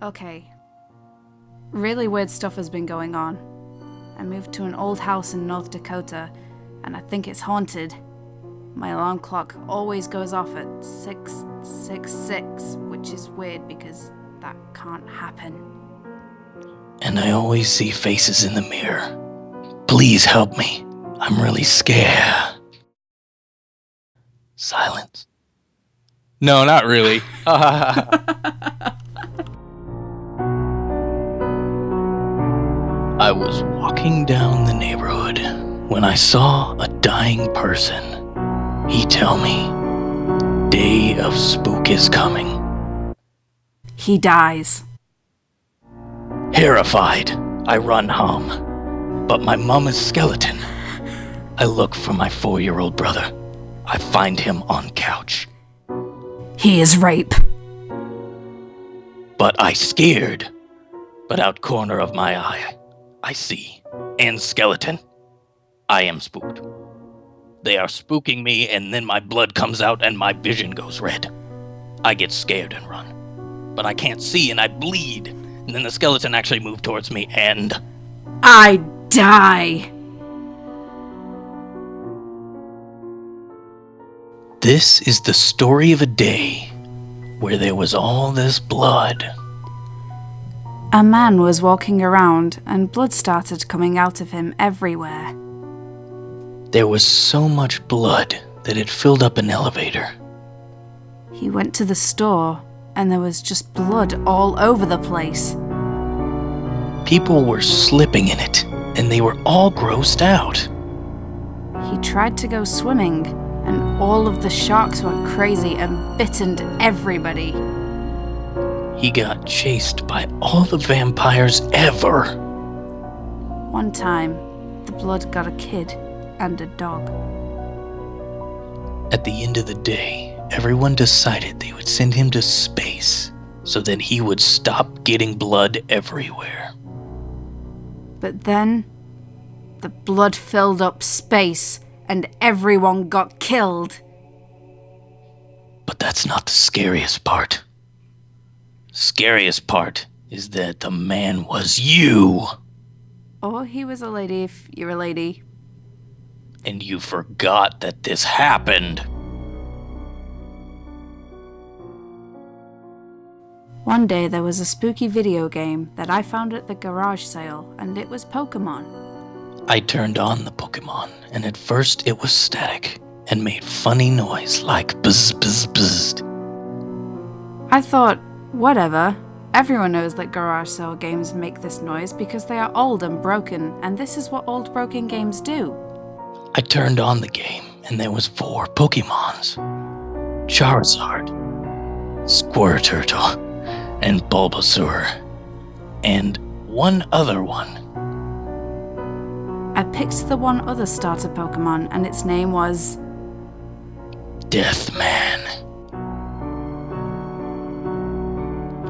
Okay. Really weird stuff has been going on. I moved to an old house in North Dakota, and I think it's haunted. My alarm clock always goes off at 6:66, which is weird because that can't happen. And I always see faces in the mirror. Please help me. I'm really scared. Silence. No, not really. I was walking down the neighborhood when I saw a dying person. He tell me, day of spook is coming. He dies. Terrified, I run home. But my mama's skeleton. I look for my 4-year-old brother. I find him on couch. He is rape. But I scared. But out corner of my eye, I see. And skeleton. I am spooked. They are spooking me, and then my blood comes out and my vision goes red. I get scared and run. But I can't see and I bleed. And then the skeleton actually moved towards me and... I die. This is the story of a day where there was all this blood. A man was walking around and blood started coming out of him everywhere. There was so much blood that it filled up an elevator. He went to the store and there was just blood all over the place. People were slipping in it, and they were all grossed out. He tried to go swimming, and all of the sharks went crazy and bit into everybody. He got chased by all the vampires ever. One time, the blood got a kid and a dog. At the end of the day, everyone decided they would send him to space so that he would stop getting blood everywhere. But then, the blood filled up space and everyone got killed. But that's not the scariest part. Scariest part is that the man was you. Or he was a lady if you're a lady. And you forgot that this happened. One day there was a spooky video game that I found at the garage sale, and it was Pokemon. I turned on the Pokemon, and at first it was static and made funny noise like buzz buzz buzz. I thought, whatever. Everyone knows that garage sale games make this noise because they are old and broken, and this is what old broken games do. I turned on the game, and there was 4 Pokemons. Charizard, Squirtle, and Bulbasaur, and one other one. I picked the one other starter Pokemon, and its name was... Deathman.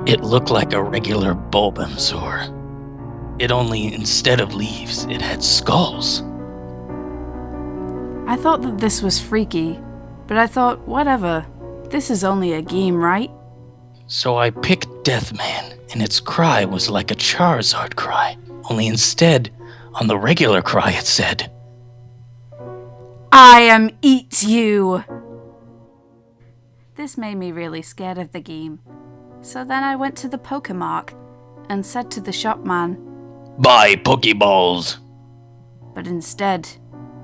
It looked like a regular Bulbasaur. It only, instead of leaves, it had skulls. I thought that this was freaky, but I thought, whatever. This is only a game, right? So I picked Deathman, and its cry was like a Charizard cry, only instead, on the regular cry it said, I am eat you! This made me really scared of the game. So then I went to the Pokemark and said to the shopman, Buy Pokeballs! But instead,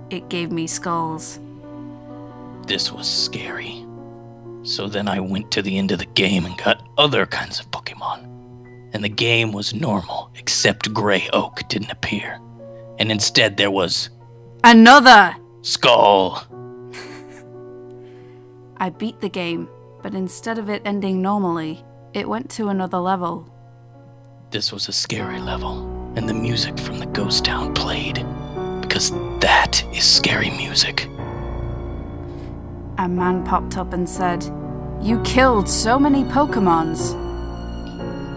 it gave me skulls. This was scary. So then I went to the end of the game and got other kinds of Pokemon. And the game was normal, except Gray Oak didn't appear. And instead there was... Another! Skull! I beat the game, but instead of it ending normally, it went to another level. This was a scary level, and the music from the ghost town played. Because that is scary music. A man popped up and said, You killed so many Pokemons.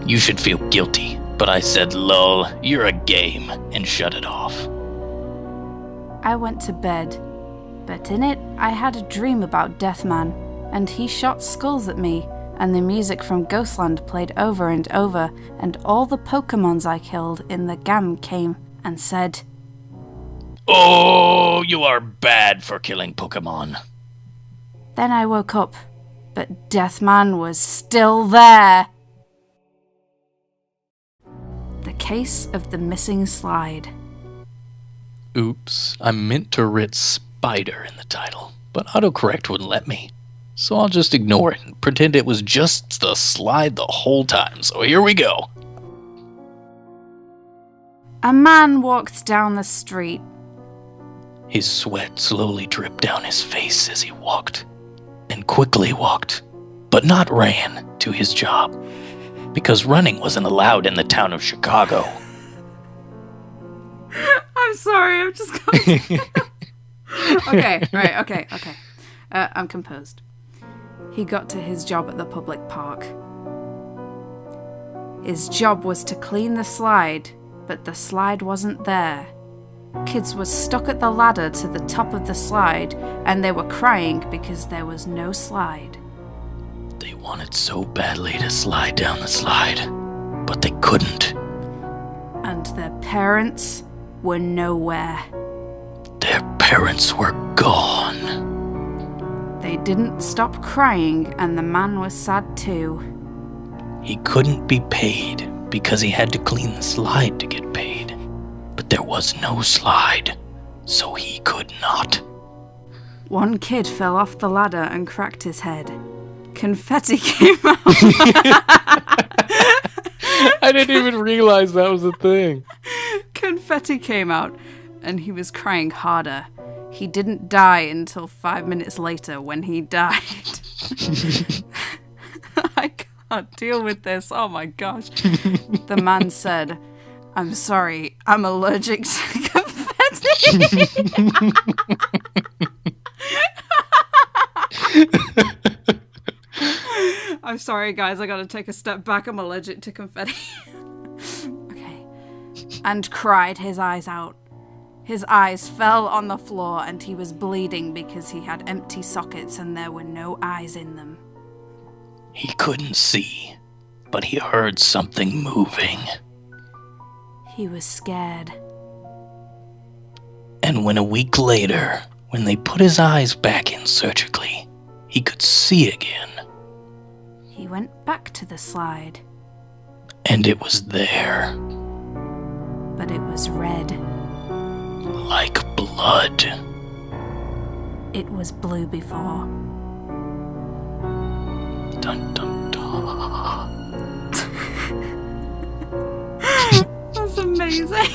You should feel guilty, but I said, lol, you're a game, and shut it off. I went to bed, but in it I had a dream about Deathman, and he shot skulls at me, and the music from Ghostland played over and over, and all the Pokemons I killed in the game came and said, "Oh, you are bad for killing Pokemon." Then I woke up, but Deathman was still there. The Case of the Missing Slide. Oops, I meant to write spider in the title, but autocorrect wouldn't let me. So I'll just ignore it and pretend it was just the slide the whole time. So here we go. A man walked down the street. His sweat slowly dripped down his face as he walked, and quickly walked, but not ran, to his job, because running wasn't allowed in the town of Chicago. I'm sorry, I'm just going. Okay, right, okay. I'm composed. He got to his job at the public park. His job was to clean the slide, but the slide wasn't there. Kids were stuck at the ladder to the top of the slide, and they were crying because there was no slide. They wanted so badly to slide down the slide, but they couldn't. And their parents were nowhere. Their parents were gone. They didn't stop crying, and the man was sad too. He couldn't be paid because he had to clean the slide to get paid. But there was no slide, so he could not. One kid fell off the ladder and cracked his head. Confetti came out. I didn't even realize that was a thing. Confetti came out, and he was crying harder. He didn't die until 5 minutes later when he died. I can't deal with this. Oh my gosh. The man said, "I'm sorry, I'm allergic to confetti." I'm sorry, guys. I gotta take a step back. I'm allergic to confetti. Okay. And cried his eyes out. His eyes fell on the floor and he was bleeding because he had empty sockets and there were no eyes in them. He couldn't see, but he heard something moving. He was scared. And when a week later, when they put his eyes back in surgically, he could see again. He went back to the slide. And it was there. But it was red. Like blood. It was blue before. Dun dun dun. That's amazing.